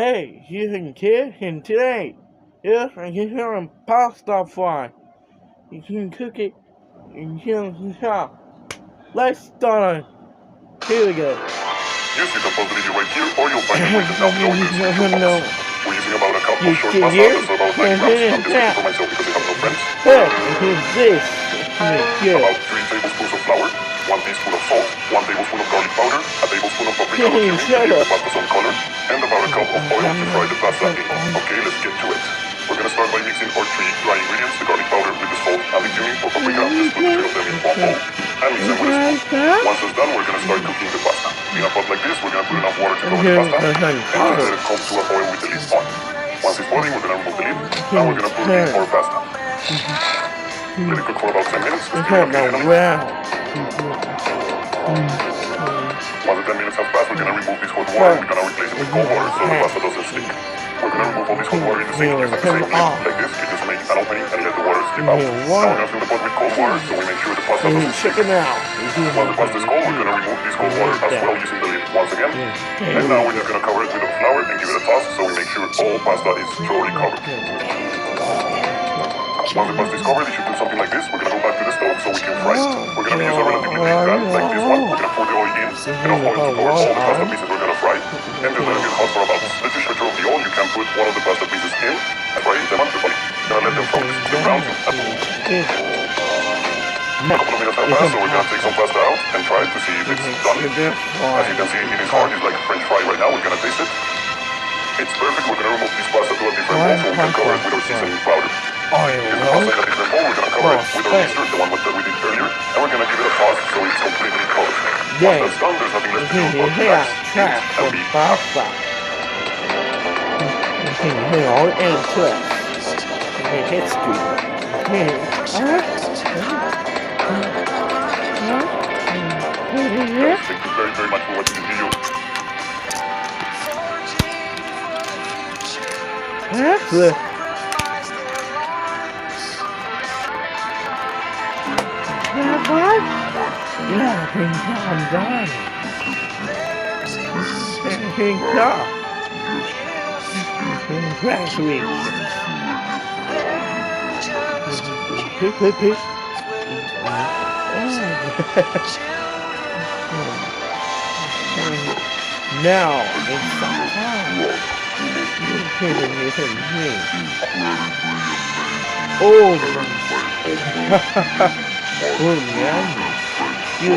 Hey, you kid, and today, yes, I can hear a pasta fry. You can cook it and you can Let's start it. Here we go. Yes, you can pause the video right here, or you'll find it written down below in the description No. box. We're using about a cup You of short can pasta, hear? that's about 90 grams. I'm just cooking for myself because I have no friends. Hey, here's this. Good. About 3 tablespoons of flour, 1 teaspoon of salt, 1 tablespoon of garlic powder, a tablespoon of paprika or cumin to give the pasta some color, and about a cup of oil to fry the pasta in. Okay, let's get to it. We're gonna start by mixing our 3 dry ingredients, the garlic powder with the salt and the cumin or paprika. Just put the 3 of them in one bowl and mix them with a spoon. Once it's done, we're gonna start cooking the pasta. In a pot like this, we're gonna put enough water to cover the pasta and just let it come to a boil with the lid on. Once it's boiling, we're gonna remove the lid and we're gonna put in our pasta. Let it cook for about 10 minutes. Once the 10 minutes have passed, we're gonna remove this hot water and we're gonna replace it with cold water so the pasta doesn't stick. We're gonna remove all this hot water in the sink using the same lid. Like this, you just make an opening and let the water skip out. Now we're gonna fill the pot with cold water so we make sure the pasta doesn't stick. Once the pasta is cold, we're gonna remove this cold water as well using the lid once again. And now we're just gonna cover it with the flour and give it a toss so we make sure all pasta is thoroughly covered. Once the pasta is covered, you should do something like this. We're gonna go back to the stove so we can fry it. We're gonna use a relatively big pan like this one. We're gonna pour the oil in, enough oil to cover all the pasta pieces we're gonna fry, and just let it get hot for about the temperature of the oil. You can put one of the pasta pieces in and fry them until you're gonna let them from the brown to a couple of minutes have passed, so we're gonna take some pasta out and try it to see if it's done. As you can see, it is hard. It's like a French fry right now. We're gonna taste it. It's perfect. We're gonna remove this pasta to a different bowl so we can cover it with our seasoning powder. This pasta in a different bowl, we're gonna cover it with our mixture, the one that we did earlier, and we're gonna give it a toss so it's completely covered. Once that's done, there's nothing left to do but relax, eat, and be happy. Guys, thank you very, very much for watching this video. Yeah, I'm done. Congratulations. Now it's time. Oh, oh, yeah. You,